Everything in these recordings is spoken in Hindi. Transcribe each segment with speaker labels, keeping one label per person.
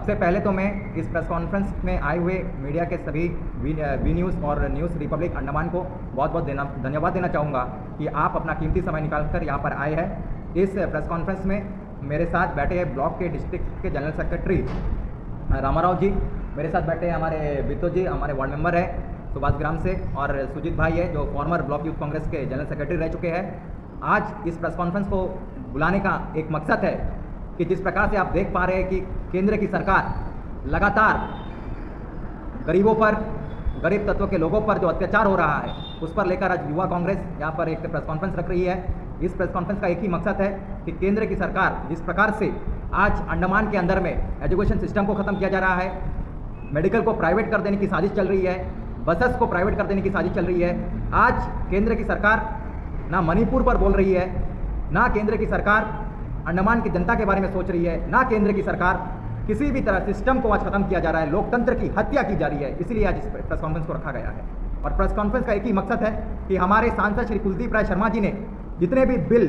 Speaker 1: सबसे पहले तो मैं इस प्रेस कॉन्फ्रेंस में आए हुए मीडिया के सभी बी न्यूज़ और न्यूज़ रिपब्लिक अंडमान को बहुत बहुत धन्यवाद देना चाहूँगा कि आप अपना कीमती समय निकालकर यहाँ पर आए हैं। इस प्रेस कॉन्फ्रेंस में मेरे साथ बैठे हैं ब्लॉक के डिस्ट्रिक्ट के जनरल सेक्रेटरी रामाराव जी, मेरे साथ बैठे हैं हमारे बित्तो जी, हमारे वार्ड मेंबर है सुभाष ग्राम से, और सुजीत भाई है जो फॉर्मर ब्लॉक यूथ कांग्रेस के जनरल सेक्रेटरी रह चुके हैं। आज इस प्रेस कॉन्फ्रेंस को बुलाने का एक मकसद है कि जिस प्रकार से आप देख पा रहे हैं कि केंद्र की सरकार लगातार गरीबों पर, गरीब तत्वों के लोगों पर जो अत्याचार हो रहा है उस पर लेकर आज युवा कांग्रेस यहाँ पर एक प्रेस कॉन्फ्रेंस रख रही है। इस प्रेस कॉन्फ्रेंस का एक ही मकसद है कि केंद्र की सरकार जिस प्रकार से आज अंडमान के अंदर में एजुकेशन सिस्टम को ख़त्म किया जा रहा है, मेडिकल को प्राइवेट कर देने की साजिश चल रही है, बसेस को प्राइवेट कर देने की साजिश चल रही है। आज केंद्र की सरकार ना मणिपुर पर बोल रही है, ना केंद्र की सरकार अंडमान की जनता के बारे में सोच रही है, ना केंद्र की सरकार किसी भी तरह सिस्टम को आज खत्म किया जा रहा है, लोकतंत्र की हत्या की जा रही है। इसीलिए आज इस प्रेस कॉन्फ्रेंस को रखा गया है। और प्रेस कॉन्फ्रेंस का एक ही मकसद है कि हमारे सांसद श्री कुलदीप राय शर्मा जी ने जितने भी बिल,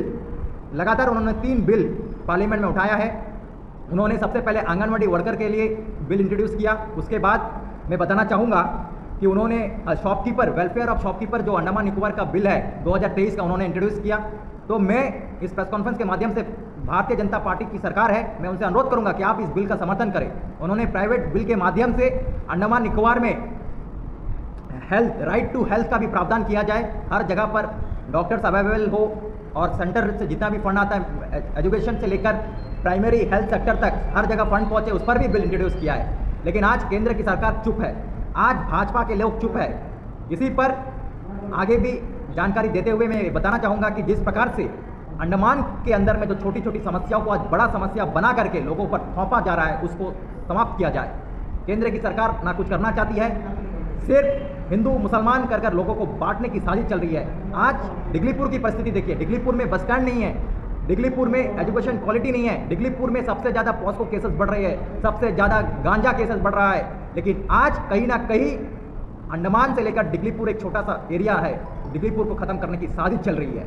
Speaker 1: लगातार उन्होंने 3 बिल पार्लियामेंट में उठाया है। उन्होंने सबसे पहले आंगनवाड़ी वर्कर के लिए बिल इंट्रोड्यूस किया। उसके बाद मैं बताना चाहूँगा कि उन्होंने शॉपकीपर, वेलफेयर ऑफ शॉपकीपर जो अंडमान निकोबार का बिल है 2023 का, उन्होंने इंट्रोड्यूस किया। तो मैं इस प्रेस कॉन्फ्रेंस के माध्यम से भारतीय जनता पार्टी की सरकार है, मैं उनसे अनुरोध करूंगा कि आप इस बिल का समर्थन करें। उन्होंने प्राइवेट बिल के माध्यम से अंडमान निकोबार में हेल्थ, राइट टू हेल्थ का भी प्रावधान किया जाए, हर जगह पर डॉक्टर्स अवेलेबल हो और सेंटर से जितना भी फंड आता है एजुकेशन से लेकर प्राइमरी हेल्थ सेक्टर तक हर जगह फंड पहुंचे, उस पर भी बिल इंट्रोड्यूस किया है। लेकिन आज केंद्र की सरकार चुप है, आज भाजपा के लोग चुप है। इसी पर आगे भी जानकारी देते हुए मैं बताना चाहूँगा कि जिस प्रकार से अंडमान के अंदर में जो छोटी छोटी समस्याओं को आज बड़ा समस्या बना करके लोगों पर थोपा जा रहा है, उसको समाप्त किया जाए। केंद्र की सरकार ना कुछ करना चाहती है, सिर्फ हिंदू मुसलमान कर कर लोगों को बांटने की साजिश चल रही है। आज डिगलीपुर की परिस्थिति देखिए, डिगलीपुर में बस स्टैंड नहीं है, डिगलीपुर में एजुकेशन क्वालिटी नहीं है, डिगलीपुर में सबसे ज़्यादा पॉस्को केसेस बढ़ रहे हैं, सबसे ज़्यादा गांजा केसेस बढ़ रहा है। लेकिन आज कहीं ना कहीं अंडमान से लेकर डिगलीपुर एक छोटा सा एरिया है, डिगलीपुर को खत्म करने की साजिश चल रही है।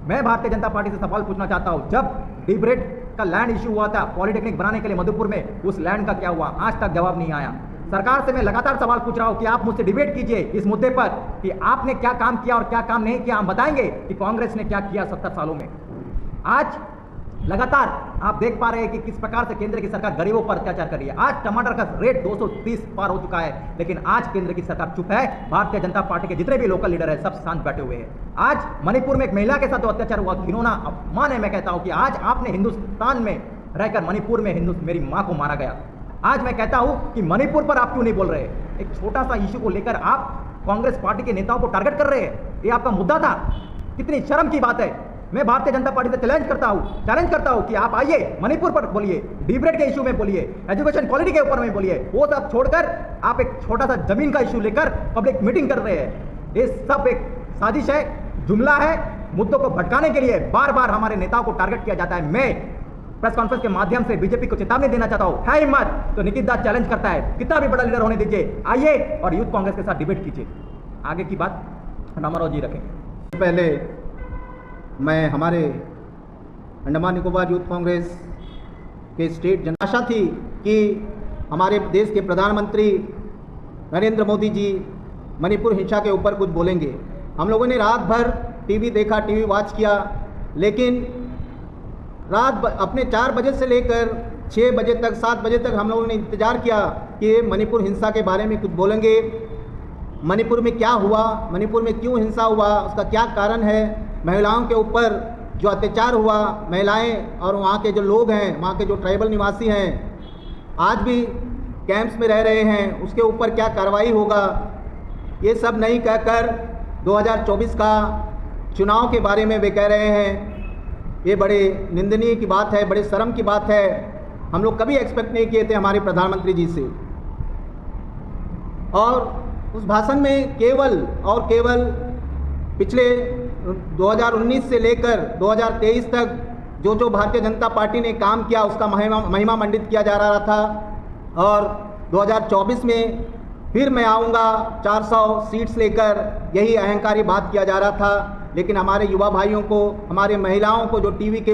Speaker 1: मैं भारतीय जनता पार्टी से सवाल पूछना चाहता हूं, जब डीब्रेड का लैंड इश्यू हुआ था पॉलिटेक्निक बनाने के लिए मधुपुर में, उस लैंड का क्या हुआ? आज तक जवाब नहीं आया। सरकार से मैं लगातार सवाल पूछ रहा हूं कि आप मुझसे डिबेट कीजिए इस मुद्दे पर कि आपने क्या काम किया और क्या काम नहीं किया। हम बताएंगे कि कांग्रेस ने क्या किया 70 सालों में। आज लगातार आप देख पा रहे हैं कि किस प्रकार से केंद्र की सरकार गरीबों पर अत्याचार कर रही है। आज टमाटर का रेट 230 पार हो चुका है, लेकिन आज केंद्र की सरकार चुप है। भारतीय जनता पार्टी के जितने भी लोकल लीडर है सब शांत बैठे हुए हैं। आज मणिपुर में एक महिला के साथ जो अत्याचार हुआ, घिनौना अपमान है। मैं कहता हूं कि आज आपने हिंदुस्तान में रहकर मणिपुर में मेरी मां को मारा गया। आज मैं कहता हूं कि मणिपुर पर आप क्यों नहीं बोल रहे? एक छोटा सा इश्यू को लेकर आप कांग्रेस पार्टी के नेताओं को टारगेट कर रहे हैं। ये आपका मुद्दा था, कितनी शर्म की बात है। मैं भारतीय जनता पार्टी से चैलेंज करता हूं कि आप आइए, मणिपुर पर बोलिए, डीब्रेड के इशू में बोलिए, एजुकेशन क्वालिटी के ऊपर में बोलिए। वो सब छोड़कर आप एक छोटा सा जमीन का इशू लेकर पब्लिक मीटिंग कर रहे हैं। ये सब एक साजिश है, जुमला है। मुद्दों को भटकाने के लिए बार बार हमारे नेताओं को टारगेट किया जाता है। मैं प्रेस कॉन्फ्रेंस के माध्यम से बीजेपी को चेतावनी देना चाहता हूं, है हिम्मत तो निखिल दास चैलेंज करता है, कितना भी बड़ा लीडर होने दीजिए, आइए और यूथ कांग्रेस के साथ डिबेट कीजिए। आगे की बात रामाराव जी रखेंगे।
Speaker 2: पहले मैं हमारे अंडमान निकोबार यूथ कांग्रेस के स्टेट आशा थी कि हमारे देश के प्रधानमंत्री नरेंद्र मोदी जी मणिपुर हिंसा के ऊपर कुछ बोलेंगे। हम लोगों ने रात भर टीवी देखा, टीवी वॉच किया, लेकिन रात अपने 4 बजे से लेकर 6 बजे तक, 7 बजे तक हम लोगों ने इंतज़ार किया कि मणिपुर हिंसा के बारे में कुछ बोलेंगे। मणिपुर में क्या हुआ, मणिपुर में क्यों हिंसा हुआ, उसका क्या कारण है, महिलाओं के ऊपर जो अत्याचार हुआ, महिलाएं और वहाँ के जो लोग हैं, वहाँ के जो ट्राइबल निवासी हैं, आज भी कैंप्स में रह रहे हैं, उसके ऊपर क्या कार्रवाई होगा, ये सब नहीं कहकर 2024 का चुनाव के बारे में वे कह रहे हैं। ये बड़े निंदनीय की बात है, बड़े शर्म की बात है। हम लोग कभी एक्सपेक्ट नहीं किए थे हमारे प्रधानमंत्री जी से। और उस भाषण में केवल और केवल पिछले 2019 से लेकर 2023 तक जो भारतीय जनता पार्टी ने काम किया उसका महिमा मंडित किया जा रहा था। और 2024 में फिर मैं आऊँगा 400 सीट्स लेकर, यही अहंकारी बात किया जा रहा था। लेकिन हमारे युवा भाइयों को, हमारे महिलाओं को जो टीवी के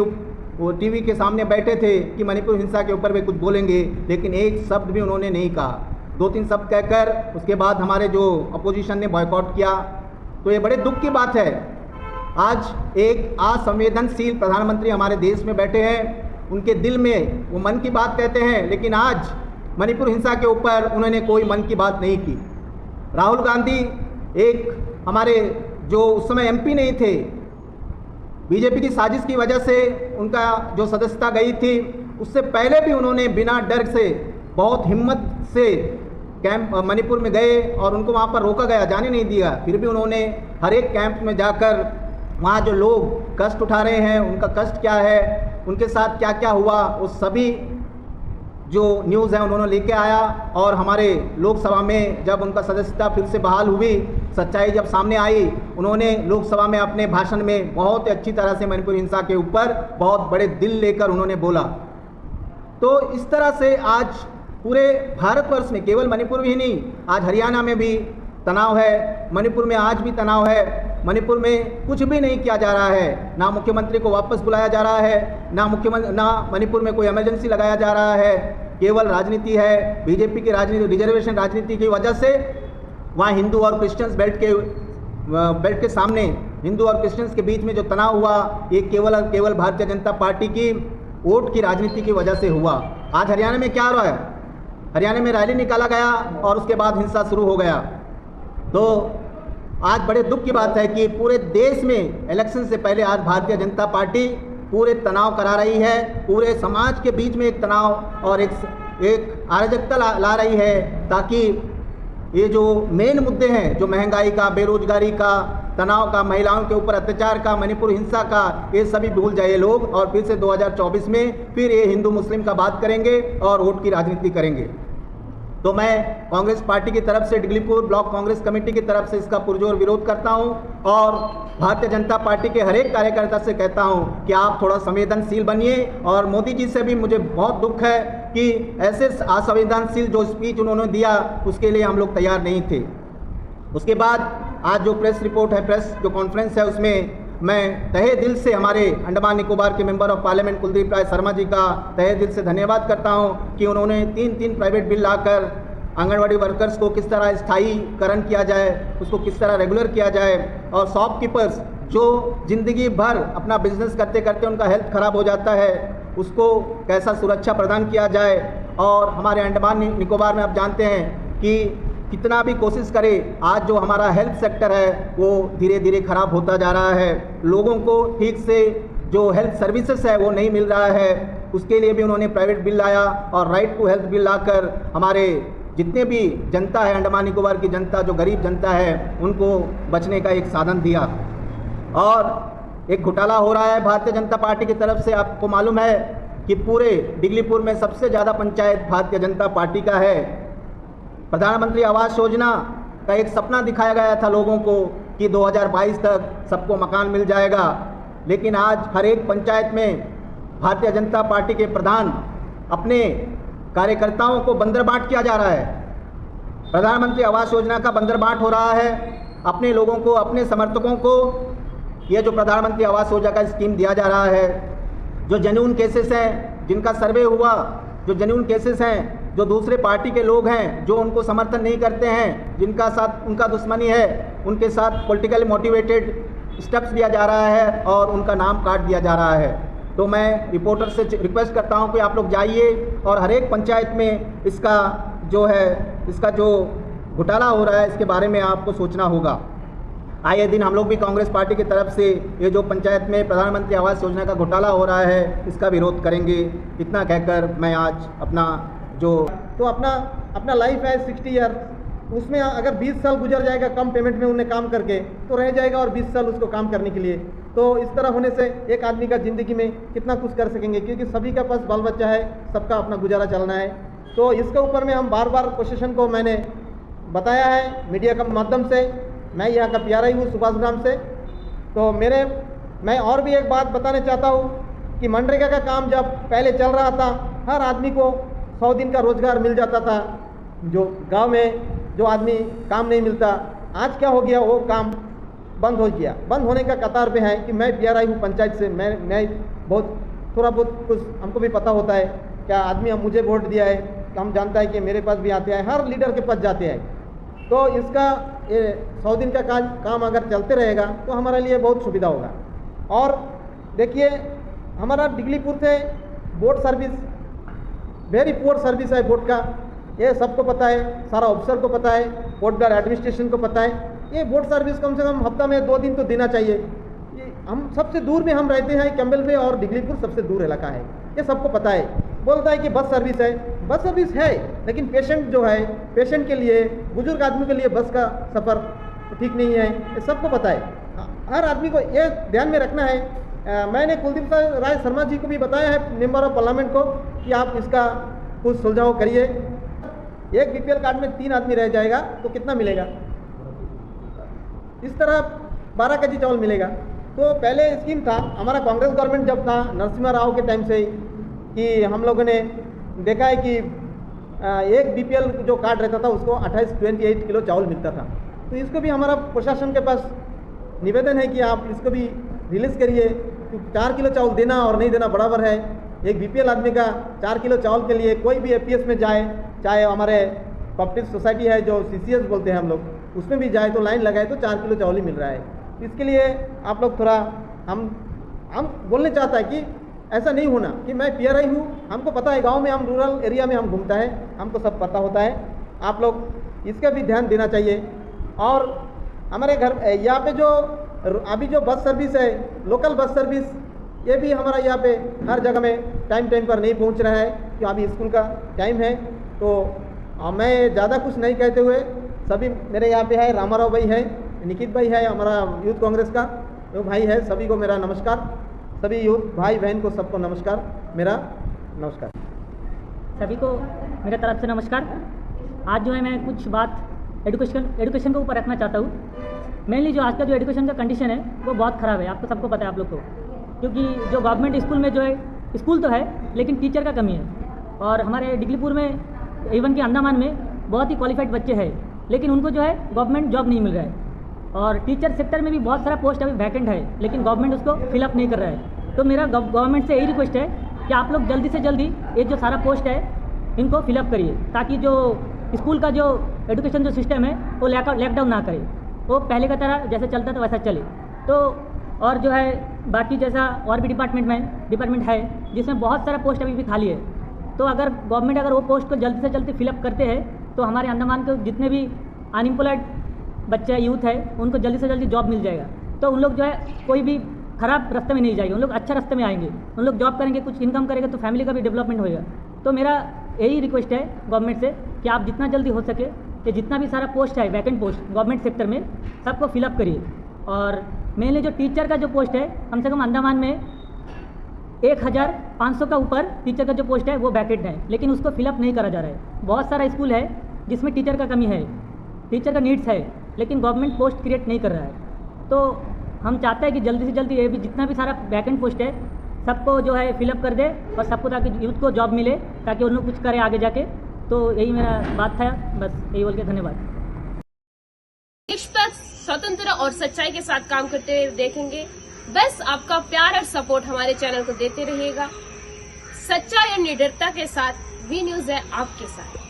Speaker 2: वो टीवी के सामने बैठे थे कि मणिपुर हिंसा के ऊपर वे कुछ बोलेंगे, लेकिन एक शब्द भी उन्होंने नहीं कहा। 2-3 शब्द कहकर उसके बाद हमारे जो अपोजिशन ने बॉयकॉट किया। तो ये बड़े दुख की बात है। आज एक असंवेदनशील प्रधानमंत्री हमारे देश में बैठे हैं, उनके दिल में वो मन की बात कहते हैं, लेकिन आज मणिपुर हिंसा के ऊपर उन्होंने कोई मन की बात नहीं की। राहुल गांधी एक हमारे जो उस समय एमपी नहीं थे, बीजेपी की साजिश की वजह से उनका जो सदस्यता गई थी, उससे पहले भी उन्होंने बिना डर से बहुत हिम्मत से कैंप मणिपुर में गए और उनको वहाँ पर रोका गया, जाने नहीं दिया। फिर भी उन्होंने हर एक कैंप में जाकर वहाँ जो लोग कष्ट उठा रहे हैं, उनका कष्ट क्या है, उनके साथ क्या क्या हुआ, वो सभी जो न्यूज़ है उन्होंने लेके आया। और हमारे लोकसभा में जब उनका सदस्यता फिर से बहाल हुई, सच्चाई जब सामने आई, उन्होंने लोकसभा में अपने भाषण में बहुत अच्छी तरह से मणिपुर हिंसा के ऊपर बहुत बड़े दिल लेकर उन्होंने बोला। तो इस तरह से आज पूरे भारतवर्ष में, केवल मणिपुर भी नहीं, आज हरियाणा में भी तनाव है, मणिपुर में आज भी तनाव है। मणिपुर में कुछ भी नहीं किया जा रहा है, ना मुख्यमंत्री को वापस बुलाया जा रहा है, ना मणिपुर में कोई इमरजेंसी लगाया जा रहा है। केवल राजनीति है, बीजेपी की राजनीति, रिजर्वेशन राजनीति की वजह से वहाँ हिंदू और क्रिश्चियंस बेल्ट के सामने हिंदू और क्रिश्चियंस के बीच में जो तनाव हुआ, ये केवल और केवल भारतीय जनता पार्टी की वोट की राजनीति की वजह से हुआ। आज हरियाणा में क्या हो रहा है? हरियाणा में रैली निकाला गया और उसके बाद हिंसा शुरू हो गया। तो आज बड़े दुख की बात है कि पूरे देश में इलेक्शन से पहले आज भारतीय जनता पार्टी पूरे तनाव करा रही है, पूरे समाज के बीच में एक तनाव और एक अराजकता ला रही है, ताकि ये जो मेन मुद्दे हैं, जो महंगाई का, बेरोजगारी का, तनाव का, महिलाओं के ऊपर अत्याचार का, मणिपुर हिंसा का, ये सभी भूल जाए लोग और फिर से 2024 में फिर ये हिंदू मुस्लिम का बात करेंगे और वोट की राजनीति करेंगे। तो मैं कांग्रेस पार्टी की तरफ से, डिगलीपुर ब्लॉक कांग्रेस कमेटी की तरफ से इसका पुरजोर विरोध करता हूं और भारतीय जनता पार्टी के हर एक कार्यकर्ता से कहता हूं कि आप थोड़ा संवेदनशील बनिए। और मोदी जी से भी मुझे बहुत दुख है कि ऐसे असंवेदनशील जो स्पीच उन्होंने दिया, उसके लिए हम लोग तैयार नहीं थे। उसके बाद आज जो प्रेस रिपोर्ट है, प्रेस जो कॉन्फ्रेंस है, उसमें मैं तहे दिल से हमारे अंडमान निकोबार के member of parliament Kuldeep Rai Sharma ji का तहे दिल से धन्यवाद करता हूं कि उन्होंने 3 प्राइवेट बिल लाकर आंगनवाड़ी वर्कर्स को किस तरह स्थायीकरण किया जाए, उसको किस तरह रेगुलर किया जाए, और शॉपकीपर्स जो ज़िंदगी भर अपना बिजनेस करते करते उनका हेल्थ ख़राब हो जाता है, उसको कैसा सुरक्षा प्रदान किया जाए। और हमारे अंडमान निकोबार में आप जानते हैं कि कितना भी कोशिश करे, आज जो हमारा हेल्थ सेक्टर है वो धीरे धीरे ख़राब होता जा रहा है। लोगों को ठीक से जो हेल्थ सर्विसेज है वो नहीं मिल रहा है। उसके लिए भी उन्होंने प्राइवेट बिल लाया और राइट टू हेल्थ बिल लाकर हमारे जितने भी जनता है, अंडमान निकोबार की जनता, जो गरीब जनता है, उनको बचने का एक साधन दिया। और एक घोटाला हो रहा है भारतीय जनता पार्टी की तरफ से। आपको मालूम है कि पूरे डिगलीपुर में सबसे ज़्यादा पंचायत भारतीय जनता पार्टी का है। प्रधानमंत्री आवास योजना का एक सपना दिखाया गया था लोगों को कि 2022 तक सबको मकान मिल जाएगा, लेकिन आज हर एक पंचायत में भारतीय जनता पार्टी के प्रधान अपने कार्यकर्ताओं को बंदरबाट किया जा रहा है। प्रधानमंत्री आवास योजना का बंदरबाट हो रहा है। अपने लोगों को, अपने समर्थकों को यह जो प्रधानमंत्री आवास योजना का स्कीम दिया जा रहा है, जो जेन्युइन केसेस हैं, जिनका सर्वे हुआ, जो जेन्युइन केसेस हैं, जो दूसरे पार्टी के लोग हैं, जो उनको समर्थन नहीं करते हैं, जिनका साथ उनका दुश्मनी है, उनके साथ पॉलिटिकली मोटिवेटेड स्टेप्स लिया जा रहा है और उनका नाम काट दिया जा रहा है। तो मैं रिपोर्टर से रिक्वेस्ट करता हूं कि आप लोग जाइए और हर एक पंचायत में इसका जो घोटाला हो रहा है, इसके बारे में आपको सोचना होगा। आए दिन हम लोग भी कांग्रेस पार्टी की तरफ से ये जो पंचायत में प्रधानमंत्री आवास योजना का घोटाला हो रहा है, इसका विरोध करेंगे। इतना कहकर मैं आज
Speaker 3: अपना लाइफ है 60 ईयर, उसमें अगर 20 साल गुजर जाएगा कम पेमेंट में उन्हें काम करके, तो रह जाएगा और 20 साल उसको काम करने के लिए। तो इस तरह होने से एक आदमी का ज़िंदगी में कितना कुछ कर सकेंगे, क्योंकि सभी के पास बाल बच्चा है, सबका अपना गुजारा चलना है। तो इसके ऊपर में हम बार बार प्रशासन को मैंने बताया है मीडिया के माध्यम से। मैं यहाँ का PRI हूँ सुभाष ग्राम से। तो मैं और भी एक बात बताना चाहता हूँ कि मनरेगा का काम जब पहले चल रहा था, हर आदमी को 100 दिन का रोज़गार मिल जाता था। जो गांव में जो आदमी काम नहीं मिलता, आज क्या हो गया, वो काम बंद हो गया। बंद होने का कतार पे है कि मैं PRI हूँ पंचायत से। मैं बहुत थोड़ा बहुत कुछ हमको भी पता होता है, क्या आदमी हम मुझे वोट दिया है, तो हम जानता है कि मेरे पास भी आते हैं, हर लीडर के पास जाते हैं। तो इसका ये 100 दिन का काम अगर चलते रहेगा तो हमारे लिए बहुत सुविधा होगा। और देखिए हमारा डिगलीपुर से boat service very poor service है बोट का, ये सबको पता है, सारा ऑफिसर को पता है, बोटदार एडमिनिस्ट्रेशन को पता है। ये बोट सर्विस कम से कम हफ्ता में 2 दिन तो देना चाहिए। हम सबसे दूर में हम रहते हैं, कैम्बल में, और डिगलीपुर सबसे दूर इलाका है, ये सबको पता है। बोलता है कि बस सर्विस है, बस सर्विस है, लेकिन पेशेंट जो है, पेशेंट के लिए, बुजुर्ग आदमी के लिए बस का सफ़र ठीक नहीं है, ये सबको पता है। हर आदमी को ये ध्यान में रखना है। मैंने कुलदीप राय शर्मा जी को भी बताया है, मेंबर ऑफ पार्लियामेंट को, कि आप इसका कुछ सुलझाव करिए। एक बीपीएल कार्ड में 3 आदमी रह जाएगा तो कितना मिलेगा? इस तरह 12 केजी चावल मिलेगा। तो पहले स्कीम था हमारा कांग्रेस गवर्नमेंट जब था, नरसिम्हा राव के टाइम से ही, कि हम लोगों ने देखा है कि एक बीपीएल जो कार्ड रहता था उसको 28 किलो चावल मिलता था। तो इसको भी हमारा प्रशासन के पास निवेदन है कि आप इसको भी रिलीज़ करिए, क्योंकि 4 किलो चावल देना और नहीं देना बराबर है। एक बीपीएल आदमी का 4 किलो चावल के लिए कोई भी एपीएस में जाए, चाहे हमारे कोऑपरेटिव सोसाइटी है जो सीसीएस बोलते हैं हम लोग, उसमें भी जाए तो लाइन लगाए तो 4 किलो चावल ही मिल रहा है। इसके लिए आप लोग थोड़ा हम बोलने चाहता है कि ऐसा नहीं होना कि मैं पीआरआई हूँ, हमको पता है, गांव में हम रूरल एरिया में हम घूमता है, हमको सब पता होता है। आप लोग इसका भी ध्यान देना चाहिए। और हमारे घर यहाँ पे जो अभी जो बस सर्विस है, लोकल बस सर्विस, ये भी हमारा यहाँ पे हर जगह में टाइम पर नहीं पहुँच रहा है, क्योंकि अभी स्कूल का टाइम है। तो मैं ज़्यादा कुछ नहीं कहते हुए, सभी मेरे यहाँ पे है, रामाराव भाई है, निकित भाई है, हमारा यूथ कांग्रेस का जो भाई है, सभी को मेरा नमस्कार, सभी यूथ भाई बहन को सबको नमस्कार, मेरा नमस्कार।
Speaker 4: सभी को मेरे तरफ से नमस्कार। आज जो है मैं कुछ बात एजुकेशन के ऊपर रखना चाहता हूँ। मेनली जो आज का जो एजुकेशन का कंडीशन है वो बहुत ख़राब है, आपको सबको पता है, आप लोग को, क्योंकि जो गवर्नमेंट स्कूल में जो है, स्कूल तो है लेकिन टीचर का कमी है। और हमारे डिगलीपुर में, इवन कि अंडमान में बहुत ही क्वालिफाइड बच्चे हैं, लेकिन उनको जो है गवर्नमेंट जॉब नहीं मिल रहा है। और टीचर सेक्टर में भी बहुत सारा पोस्ट अभी वैकेंट है, लेकिन गवर्नमेंट उसको फिलअप नहीं कर रहा है। तो मेरा गवर्नमेंट से यही रिक्वेस्ट है कि आप लोग जल्दी से जल्दी ये जो सारा पोस्ट है इनको फिलअप करिए, ताकि जो स्कूल का जो एजुकेशन जो सिस्टम है वो लॉकडाउन ना करे, वो पहले की तरह जैसे चलता था वैसा चले। तो और जो है बाकी जैसा और भी डिपार्टमेंट है जिसमें बहुत सारा पोस्ट अभी भी खाली है। तो अगर गवर्नमेंट अगर वो पोस्ट को जल्दी से जल्दी फिलअप करते हैं तो हमारे अंडमान के जितने भी अनएम्प्लॉयड बच्चे यूथ है उनको जल्दी से जल्दी जॉब मिल जाएगा। तो उन लोग जो है कोई भी ख़राब रास्ते में नहीं जाएंगे, उन लोग अच्छा रास्ते में आएंगे, उन लोग जॉब करेंगे, कुछ इनकम करेंगे, तो फैमिली का भी डेवलपमेंट होएगा। तो मेरा यही रिक्वेस्ट है गवर्नमेंट से कि आप जितना जल्दी हो सके कि जितना भी सारा पोस्ट है, वैकेंट पोस्ट गवर्नमेंट सेक्टर में, सबको फिलअप करिए। और मेनली जो टीचर का जो पोस्ट है, कम से कम अंडमान में 1500 का ऊपर टीचर का जो पोस्ट है वो वैकेंट है, लेकिन उसको फिलअप नहीं करा जा रहा है। बहुत सारा स्कूल है जिसमें टीचर का कमी है, टीचर का नीड्स है, लेकिन गवर्नमेंट पोस्ट क्रिएट नहीं कर रहा है। तो हम चाहते हैं कि जल्दी से जल्दी ये भी जितना भी सारा वैकेंट पोस्ट है सबको जो है फिलअप कर दे, और सबको ताकि यूथ को जॉब मिले, ताकि उन लोग कुछ करें आगे जाके। तो यही मेरा बात था, बस यही बोल के धन्यवाद।
Speaker 5: देश पर स्वतंत्र और सच्चाई के साथ काम करते हुए देखेंगे। बस आपका प्यार और सपोर्ट हमारे चैनल को देते रहिएगा। सच्चाई और निडरता के साथ वी न्यूज़ है आपके साथ।